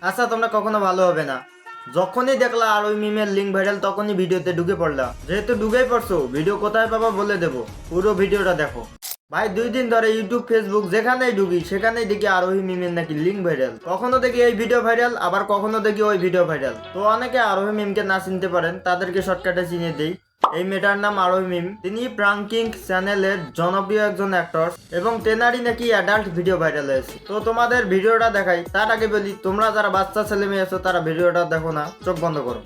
আচ্ছা তোমরা কখনো ভালো হবে না। যখনই দেখলা আর ওই মিমের লিঙ্ক ভাইরাল তখনই ভিডিওতে ঢুকে পড়লা। যেহেতু ঢুকেই পড়ছো, ভিডিও কোথায় পাবা বলে দেবো, পুরো ভিডিওটা দেখো। ভাই 2 দিন ধরে ইউটিউব ফেসবুক যেখানেই ঢুকি সেখানেই দেখি আরোহী মিমের নাকি লিঙ্ক ভাইরাল। কখনো দেখি এই ভিডিও ভাইরাল, আবার কখনো দেখি ওই ভিডিও ভাইরাল। তো অনেকে আরোহী মিমকে না চিনতে পারেন, তাদেরকে শর্টকাটে চিনিয়ে দেই। এই মেয়েটার নাম আরোহী মিম। তিনি প্রাঙ্কিং চ্যানেলের জনপ্রিয় একজন অ্যাক্টর এবং তেনারই নাকি অ্যাডাল্ট ভিডিও ভাইরাল হয়েছে। তো তোমাদের ভিডিওটা দেখাই, তার আগে বলি তোমরা যারা বাচ্চা ছেলে মেয়ে আছো তারা ভিডিওটা দেখো না, চোখ বন্ধ করো।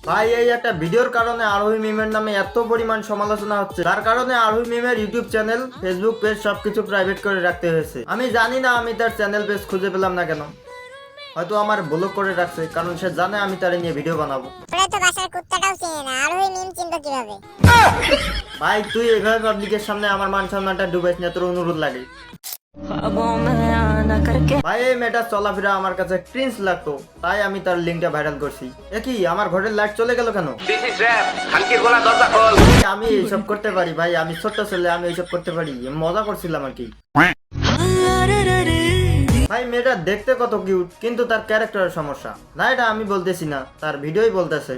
ভাই এই একটা ভিডিওর কারণে আরোহী মিমের নামে এত পরিমাণ সমালোচনা হচ্ছে, তার কারণে আরোহী মিমের ইউটিউব চ্যানেল, ফেসবুক পেজ সবকিছু প্রাইভেট করে রাখতে হয়েছে। আমি জানি না আমি তার চ্যানেল পেজ খুঁজে পেলাম না কেন, হয়তো আমার ব্লক করে রাখছে, কারণ সে জানে আমি তার নিয়ে ভিডিও বানাবো। ওরা তো বাসার কুত্তাটাও চিনে না, আরোহী মিম চিনতো কিভাবে? ভাই তুই এইভাবে পাবলিকের সামনে আমার মান সম্মানটা ডুবাইস না, তোর অনুরোধ লাগে। ভাই এই মেয়েটার চলাফেরা আমার কাছে ক্রিঞ্জ লাগতো, তাই আমি তার লিঙ্কটা ভাইরাল করছি। কি আমার ঘরের লাইট চলে গেল কেন? আমি এইসব করতে পারি ভাই, আমি ছোট্ট ছেলে, আমি এইসব করতে পারি, মজা করছিলাম আর কি। ভাই মেয়েটা দেখতে কত কিউট, কিন্তু তার ক্যারেক্টারের সমস্যা। না এটা আমি বলতেছি না, তার ভিডিওই বলতেছে।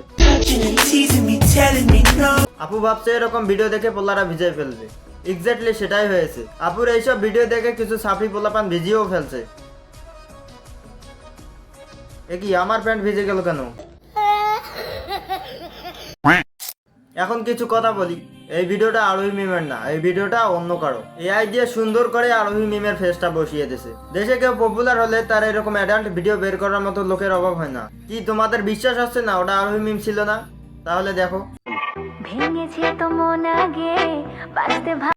আপু ভাবছে এরকম ভিডিও দেখে পোলারা ভিজে ফেলবে, এক্স্যাক্টলি সেটাই হয়েছে। আপুর এইসব ভিডিও দেখে কিছু সাফি পোলাপান ভিজিয়েও ফেলছে। কি আমার প্যান্ট ভিজে গেল কেন? এখন কিছু কথা বলি, এই ভিডিওটা আরোহী মিমের না, এই ভিডিওটা অন্য কারো। এআই দিয়ে সুন্দর করে আরোহী মিমের ফেসটা বসিয়ে দিয়েছে। দেশে কেউ পপুলার হলে তার এরকম অ্যাডাল্ট ভিডিও বের করার মতো লোকের অভাব হয় না। কি তোমাদের বিশ্বাস হচ্ছে না ওটা আরোহী মিম ছিল না? তাহলে দেখো।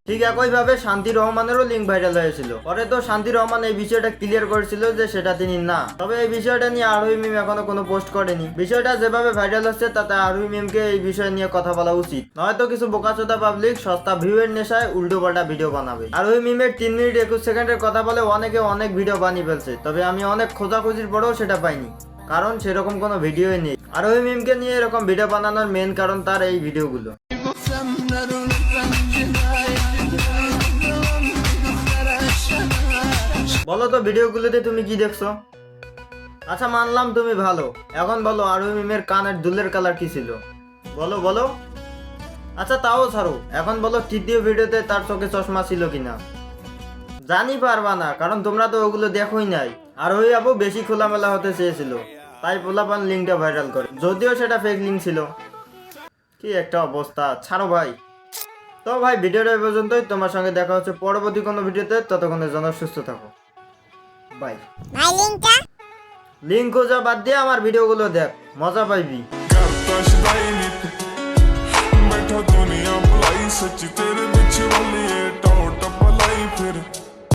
ঠিক একইভাবে শান্তি রহমানেরও লিঙ্ক ভাইরাল হয়েছিল। পরে তো শান্তি রহমান এই বিষয়টা ক্লিয়ার করেছিল যে সেটা তিনি না। তবে এই বিষয়টা নিয়ে আরোহী মিম এখনো কোনো পোস্ট করেনি। বিষয়টা যেভাবে ভাইরাল হচ্ছে তাতে আরোহী মিমকে এই বিষয় নিয়ে কথা বলা উচিত, নয়তো কিছু বোকাচোদা পাবলিক সস্তা ভিউয়ের নেশায় উল্টো পাল্টা ভিডিও বানাবে। আরোহী মিমের 3 মিনিট 21 সেকেন্ডের কথা বলে অনেকে অনেক ভিডিও বানিয়ে ফেলছে, তবে আমি অনেক খোঁজাখুঁজির পরেও সেটা পাইনি, কারণ সেরকম কোনো ভিডিওই নেই। আরোহী মিমকে নিয়ে এরকম ভিডিও বানানোর মেন কারণ তার এই ভিডিওগুলো। বলো তো ভিডিওগুলোতে তুমি কি দেখছো? আচ্ছা মানলাম তুমি ভালো, এখন বলো আরোহী মিমের কানের দুলের কালার কি ছিল? বলো বলো। আচ্ছা তাও ছাড়ো, এখন বলো তৃতীয় ভিডিওতে তার চোখে চশমা ছিল কিনা? জানি পারবা না, কারণ তোমরা তো ওগুলো দেখোই নাই। আরোহী আপু বেশি খোলামেলা হতে চেয়েছিল, তাই পোলাপান লিঙ্কটা ভাইরাল করে, যদিও সেটা ফেক লিঙ্ক ছিল। কি একটা অবস্থা, ছাড়ো ভাই। তো ভাই ভিডিওটা এই পর্যন্তই, তোমার সঙ্গে দেখা হচ্ছে পরবর্তী কোনো ভিডিওতে, ততক্ষণের জন্য সুস্থ থাকো, বাই। ভাই লিঙ্ক খোঁজা বাদ দিয়ে আমার ভিডিওগুলো দেখ, মজা পাইবি। बैठा दुनिया बुलाई सच तेरे